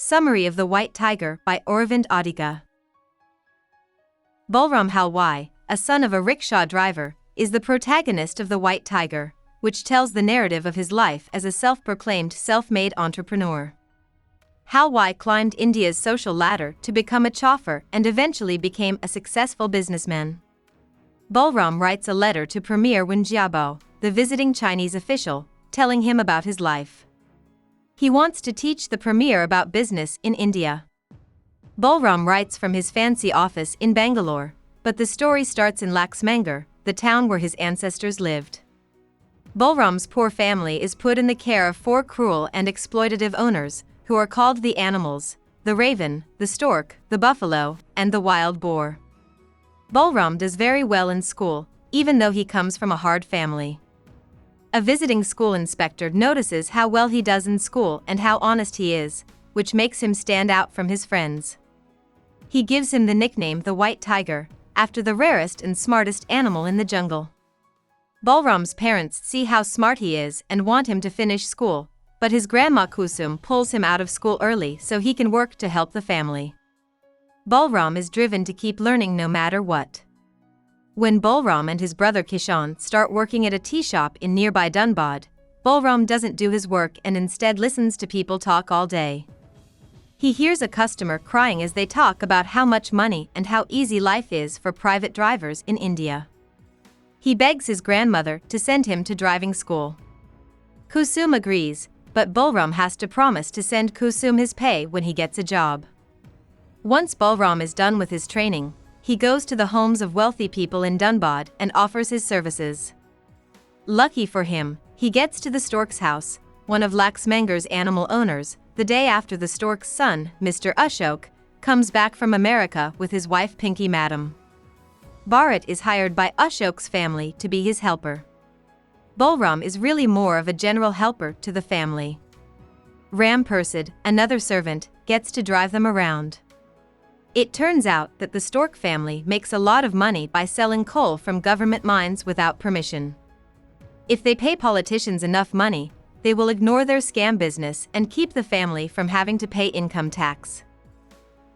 Summary of the White Tiger by Aravind Adiga. Balram Halwai, a son of a rickshaw driver, is the protagonist of The White Tiger, which tells the narrative of his life as a self-proclaimed self-made entrepreneur. Halwai climbed India's social ladder to become a chauffeur and eventually became a successful businessman. Balram writes a letter to Premier Wen Jiabao, the visiting Chinese official, telling him about his life. He wants to teach the premier about business in India. Balram writes from his fancy office in Bangalore, but the story starts in Laxmangar, the town where his ancestors lived. Balram's poor family is put in the care of 4 cruel and exploitative owners, who are called the animals: the raven, the stork, the buffalo, and the wild boar. Balram does very well in school, even though he comes from a hard family. A visiting school inspector notices how well he does in school and how honest he is, which makes him stand out from his friends. He gives him the nickname the White Tiger, after the rarest and smartest animal in the jungle. Balram's parents see how smart he is and want him to finish school, but his grandma Kusum pulls him out of school early so he can work to help the family. Balram is driven to keep learning no matter what. When Balram and his brother Kishan start working at a tea shop in nearby Dhanbad, Balram doesn't do his work and instead listens to people talk all day. He hears a customer crying as they talk about how much money and how easy life is for private drivers in India. He begs his grandmother to send him to driving school. Kusum agrees, but Balram has to promise to send Kusum his pay when he gets a job. Once Balram is done with his training, he goes to the homes of wealthy people in Dhanbad and offers his services. Lucky for him, he gets to the stork's house, one of Laxmangar's animal owners, the day after the stork's son, Mr. Ashok, comes back from America with his wife Pinky Madam. Bharat is hired by Ashok's family to be his helper. Balram is really more of a general helper to the family. Ram Persad, another servant, gets to drive them around. It turns out that the stork family makes a lot of money by selling coal from government mines without permission. If they pay politicians enough money, they will ignore their scam business and keep the family from having to pay income tax.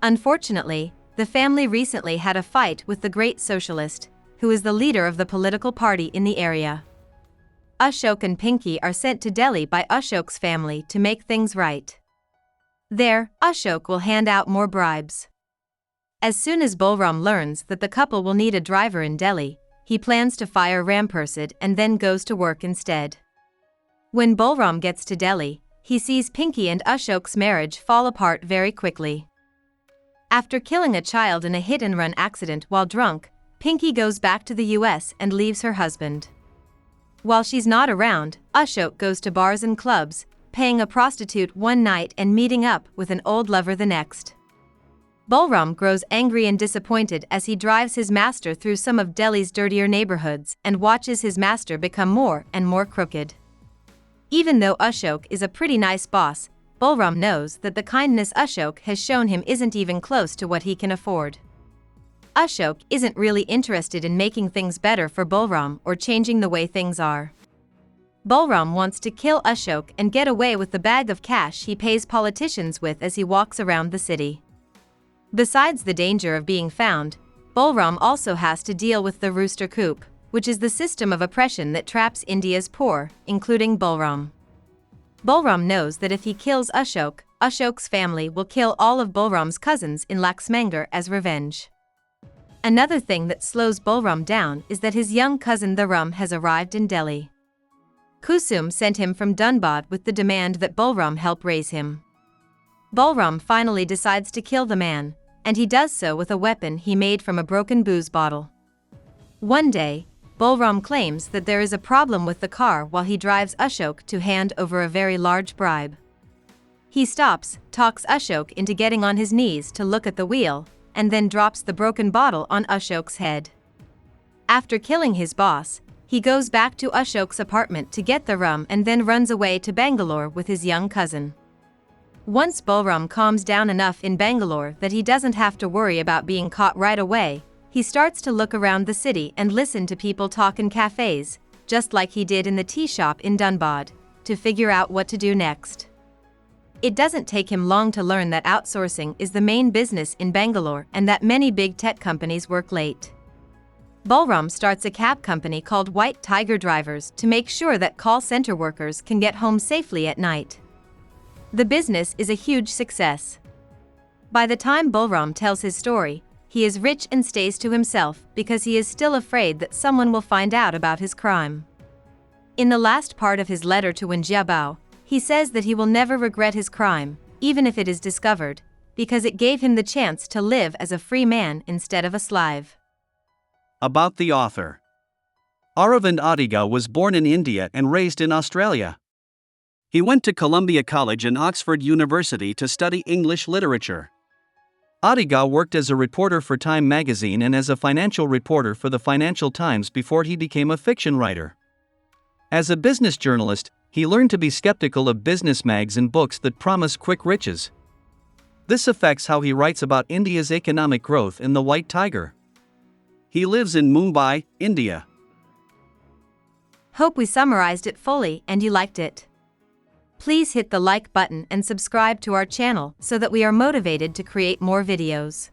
Unfortunately, the family recently had a fight with the great socialist, who is the leader of the political party in the area. Ashok and Pinky are sent to Delhi by Ashok's family to make things right. There, Ashok will hand out more bribes. As soon as Balram learns that the couple will need a driver in Delhi, he plans to fire Rampersad and then goes to work instead. When Balram gets to Delhi, he sees Pinky and Ashok's marriage fall apart very quickly. After killing a child in a hit-and-run accident while drunk, Pinky goes back to the US and leaves her husband. While she's not around, Ashok goes to bars and clubs, paying a prostitute one night and meeting up with an old lover the next. Balram grows angry and disappointed as he drives his master through some of Delhi's dirtier neighborhoods and watches his master become more and more crooked. Even though Ashok is a pretty nice boss, Balram knows that the kindness Ashok has shown him isn't even close to what he can afford. Ashok isn't really interested in making things better for Balram or changing the way things are. Balram wants to kill Ashok and get away with the bag of cash he pays politicians with as he walks around the city. Besides the danger of being found, Balram also has to deal with the rooster coop, which is the system of oppression that traps India's poor, including Balram. Balram knows that if he kills Ashok, Ashok's family will kill all of Balram's cousins in Laxmangar as revenge. Another thing that slows Balram down is that his young cousin the Rum has arrived in Delhi. Kusum sent him from Dhanbad with the demand that Balram help raise him. Balram finally decides to kill the man, and he does so with a weapon he made from a broken booze bottle. One day, Balram claims that there is a problem with the car while he drives Ashok to hand over a very large bribe. He stops, talks Ashok into getting on his knees to look at the wheel, and then drops the broken bottle on Ashok's head. After killing his boss, he goes back to Ashok's apartment to get the rum and then runs away to Bangalore with his young cousin. Once Balram calms down enough in Bangalore that he doesn't have to worry about being caught right away, he starts to look around the city and listen to people talk in cafes, just like he did in the tea shop in Dhanbad, to figure out what to do next. It doesn't take him long to learn that outsourcing is the main business in Bangalore and that many big tech companies work late. Balram starts a cab company called White Tiger Drivers to make sure that call center workers can get home safely at night. The business is a huge success. By the time Balram tells his story, he is rich and stays to himself because he is still afraid that someone will find out about his crime. In the last part of his letter to Wenjiabao, he says that he will never regret his crime, even if it is discovered, because it gave him the chance to live as a free man instead of a slave. About the author. Aravind Adiga was born in India and raised in Australia. He went to Columbia College and Oxford University to study English literature. Adiga worked as a reporter for Time magazine and as a financial reporter for the Financial Times before he became a fiction writer. As a business journalist, he learned to be skeptical of business mags and books that promise quick riches. This affects how he writes about India's economic growth in The White Tiger. He lives in Mumbai, India. Hope we summarized it fully and you liked it. Please hit the like button and subscribe to our channel so that we are motivated to create more videos.